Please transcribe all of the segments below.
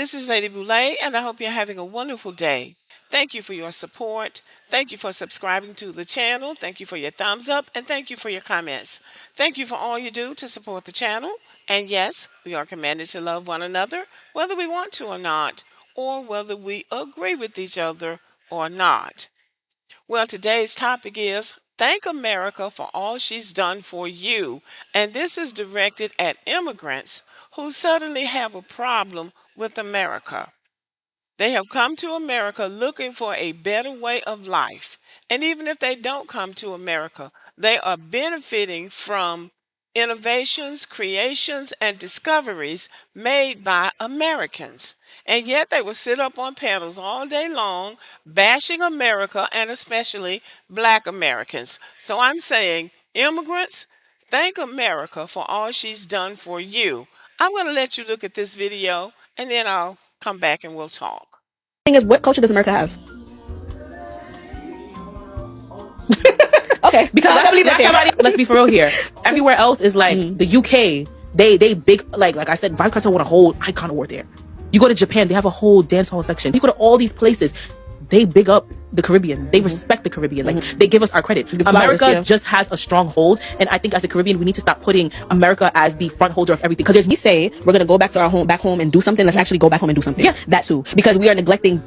This is Lady Boulay, and I hope you're having a wonderful day. Thank you for your support. Thank you for subscribing to the channel. Thank you for your thumbs up, and thank you for your comments. Thank you for all you do to support the channel. And yes, we are commanded to love one another, whether we want to or not, or whether we agree with each other or not. Well, today's topic is Thank America for all she's done for you. And this is directed at immigrants who suddenly have a problem with America. They have come to America looking for a better way of life. And even if they don't come to America, they are benefiting from innovations, creations, and discoveries made by Americans. And yet they will sit up on panels all day long bashing America and especially Black Americans. So I'm saying, immigrants, thank America for all she's done for you. I'm going to let you look at this video and then I'll come back and we'll talk. Thing is, what culture does America have? Okay, because I believe that. Let's be for real here. Everywhere else is like the UK. They big like I said, Vibe Cartel won a whole icon award there. You go to Japan, they have a whole dance hall section. You go to all these places, they big up the Caribbean. They respect the Caribbean. Like they give us our credit. America just has a strong hold, and I think as a Caribbean, we need to stop putting America as the front holder of everything. Because if we say we're gonna go back to our home, back home, and do something, let's actually go back home and do something. Yeah, that too. Because we're neglecting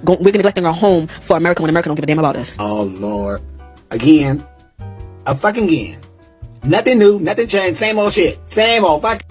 our home for America when America don't give a damn about us. Oh Lord, again, a fucking again. Nothing new, nothing changed, same old shit, same old fuck.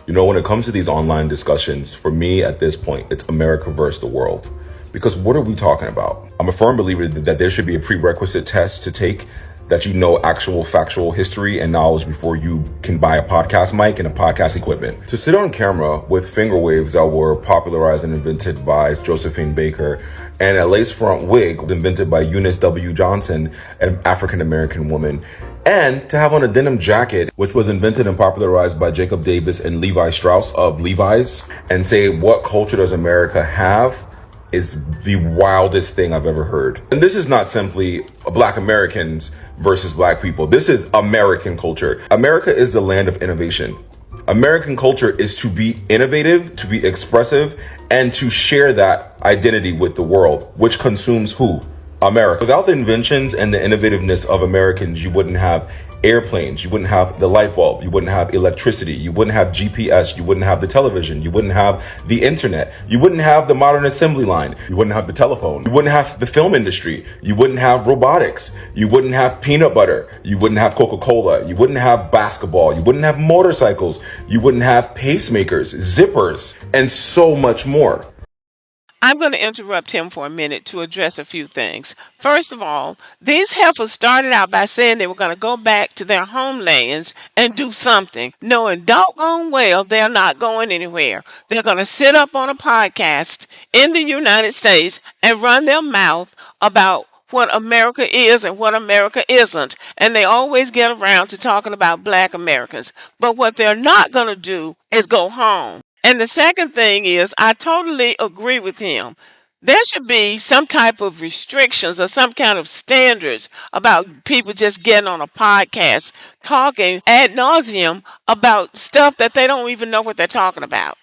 You know, when it comes to these online discussions, for me at this point, it's America versus the world. Because what are we talking about? I'm a firm believer that there should be a prerequisite test to take, that you know actual factual history and knowledge before you can buy a podcast mic and a podcast equipment. To sit on camera with finger waves that were popularized and invented by Josephine Baker, and a lace front wig invented by Eunice W. Johnson, an African-American woman, and to have on a denim jacket, which was invented and popularized by Jacob Davis and Levi Strauss of Levi's, and say, what culture does America have, is the wildest thing I've ever heard. And this is not simply Black Americans versus Black people. This is American culture. America is the land of innovation. American culture is to be innovative, to be expressive, and to share that identity with the world, which consumes who? America. Without the inventions and the innovativeness of Americans, you wouldn't have airplanes, you wouldn't have the light bulb, you wouldn't have electricity, you wouldn't have GPS, you wouldn't have the television, you wouldn't have the internet, you wouldn't have the modern assembly line, you wouldn't have the telephone, you wouldn't have the film industry, you wouldn't have robotics, you wouldn't have peanut butter, you wouldn't have Coca-Cola, you wouldn't have basketball, you wouldn't have motorcycles, you wouldn't have pacemakers, zippers, and so much more. I'm going to interrupt him for a minute to address a few things. First of all, these heifers started out by saying they were going to go back to their homelands and do something, knowing doggone well they're not going anywhere. They're going to sit up on a podcast in the United States and run their mouth about what America is and what America isn't. And they always get around to talking about Black Americans. But what they're not going to do is go home. And the second thing is, I totally agree with him. There should be some type of restrictions or some kind of standards about people just getting on a podcast talking ad nauseum about stuff that they don't even know what they're talking about.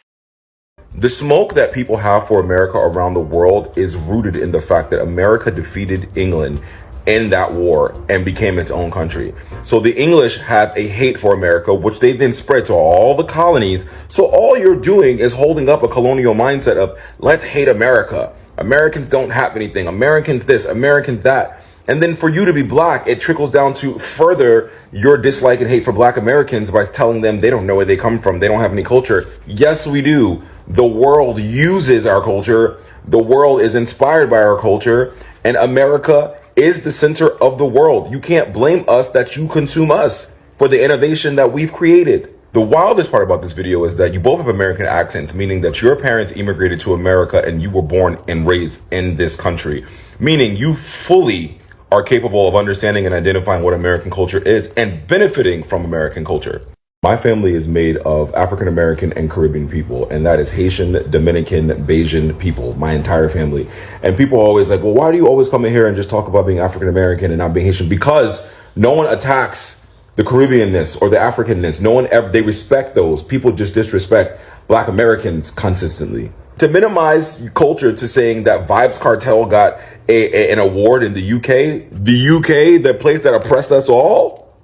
The smoke that people have for America around the world is rooted in the fact that America defeated England in that war and became its own country. So the English had a hate for America, which they then spread to all the colonies. So all you're doing is holding up a colonial mindset of, let's hate America. Americans don't have anything. Americans this, Americans that. And then for you to be Black, it trickles down to further your dislike and hate for Black Americans by telling them they don't know where they come from. They don't have any culture. Yes, we do. The world uses our culture. The world is inspired by our culture. And America is the center of the world. You can't blame us that you consume us for the innovation that we've created. The wildest part about this video is that you both have American accents, meaning that your parents immigrated to America and you were born and raised in this country, meaning you fully are capable of understanding and identifying what American culture is and benefiting from American culture. My family is made of African American and Caribbean people, and that is Haitian, Dominican, Bajan people, my entire family. And people are always like, well, why do you always come in here and just talk about being African American and not being Haitian? Because no one attacks the Caribbeanness or the Africanness. No one ever, they respect those. People just disrespect Black Americans consistently. To minimize culture to saying that Vibes Cartel got an award in the UK, the place that oppressed us all,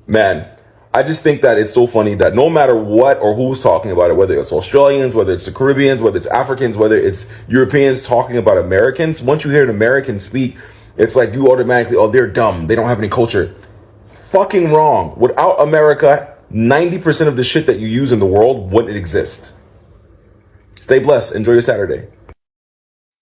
man, I just think that it's so funny that no matter what or who's talking about it, whether it's Australians, whether it's the Caribbeans, whether it's Africans, whether it's Europeans talking about Americans, once you hear an American speak, it's like you automatically, oh, they're dumb. They don't have any culture. Fucking wrong. Without America, 90% of the shit that you use in the world wouldn't exist. Stay blessed. Enjoy your Saturday.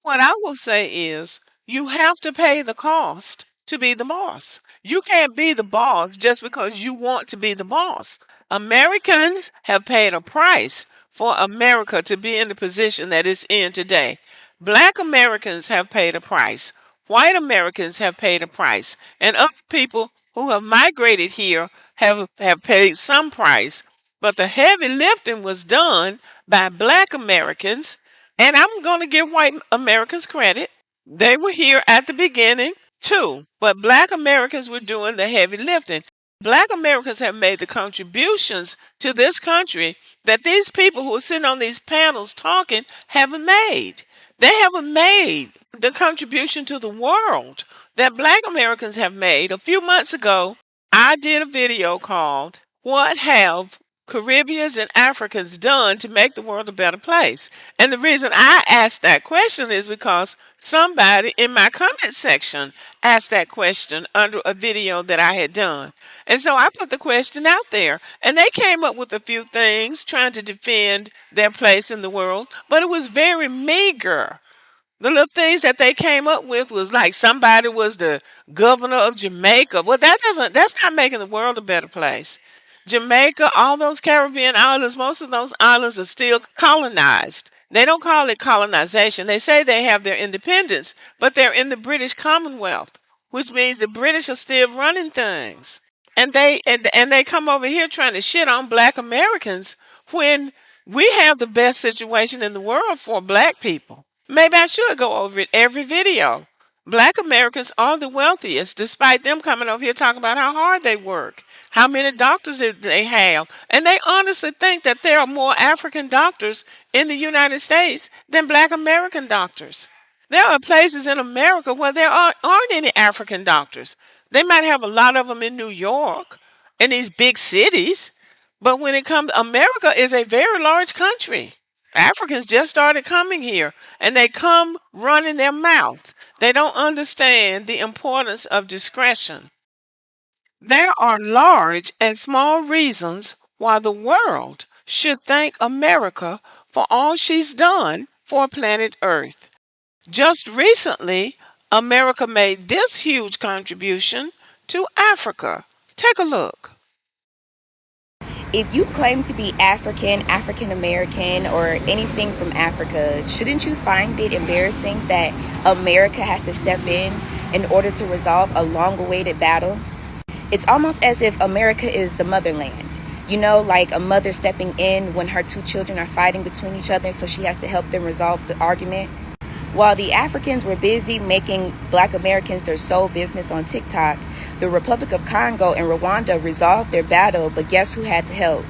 What I will say is you have to pay the cost to be the boss. You can't be the boss just because you want to be the boss. Americans have paid a price for America to be in the position that it's in today. Black Americans have paid a price. White Americans have paid a price. And other people who have migrated here have paid some price. But the heavy lifting was done by Black Americans, and I'm going to give white Americans credit. They were here at the beginning too, but Black Americans were doing the heavy lifting. Black Americans have made the contributions to this country that these people who are sitting on these panels talking haven't made. They haven't made the contribution to the world that Black Americans have made. A few months ago, I did a video called What Have Caribbeans and Africans done to make the world a better place? And the reason I asked that question is because somebody in my comment section asked that question under a video that I had done. And so I put the question out there, and they came up with a few things trying to defend their place in the world, but it was very meager. The little things that they came up with was like somebody was the governor of Jamaica. Well, that's not making the world a better place. Jamaica, all those Caribbean islands, most of those islands are still colonized. They don't call it colonization. They say they have their independence, but they're in the British Commonwealth, which means the British are still running things. And they come over here trying to shit on Black Americans when we have the best situation in the world for Black people. Maybe I should go over it every video. Black Americans are the wealthiest, despite them coming over here talking about how hard they work, how many doctors they have. And they honestly think that there are more African doctors in the United States than Black American doctors. There are places in America where there aren't any African doctors. They might have a lot of them in New York, in these big cities. But when it comes, America is a very large country. Africans just started coming here, and they come running their mouth. They don't understand the importance of discretion. There are large and small reasons why the world should thank America for all she's done for planet Earth. Just recently, America made this huge contribution to Africa. Take a look. If you claim to be African, African American, or anything from Africa, shouldn't you find it embarrassing that America has to step in order to resolve a long awaited battle? It's almost as if America is the motherland. You know, like a mother stepping in when her two children are fighting between each other, so she has to help them resolve the argument. While the Africans were busy making Black Americans their sole business on TikTok, the Republic of Congo and Rwanda resolved their battle, but guess who had to help?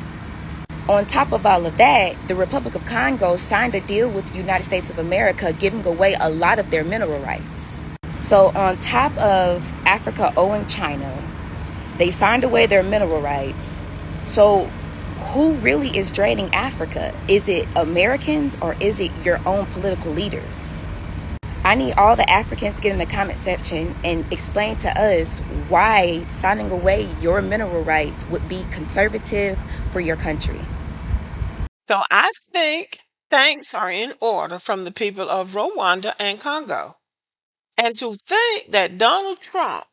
On top of all of that, the Republic of Congo signed a deal with the United States of America, giving away a lot of their mineral rights. So on top of Africa owing China, they signed away their mineral rights. So who really is draining Africa? Is it Americans or is it your own political leaders? I need all the Africans to get in the comment section and explain to us why signing away your mineral rights would be conservative for your country. So I think thanks are in order from the people of Rwanda and Congo. And to think that Donald Trump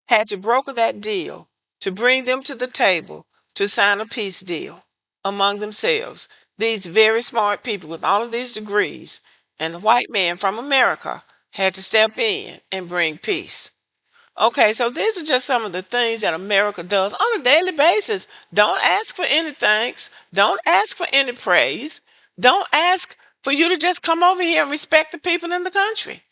had to broker that deal to bring them to the table to sign a peace deal among themselves, these very smart people with all of these degrees, and the white man from America had to step in and bring peace. Okay, so these are just some of the things that America does on a daily basis. Don't ask for any thanks. Don't ask for any praise. Don't ask for you to just come over here and respect the people in the country.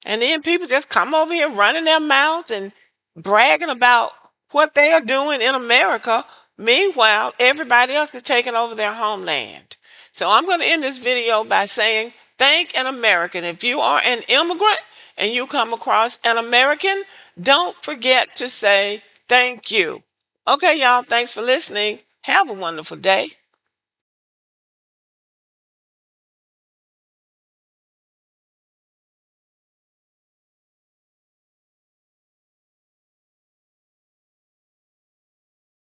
And then people just come over here running their mouth and bragging about what they are doing in America. Meanwhile, everybody else is taking over their homeland. So I'm going to end this video by saying, thank an American. If you are an immigrant and you come across an American, don't forget to say thank you. Okay, y'all, thanks for listening. Have a wonderful day.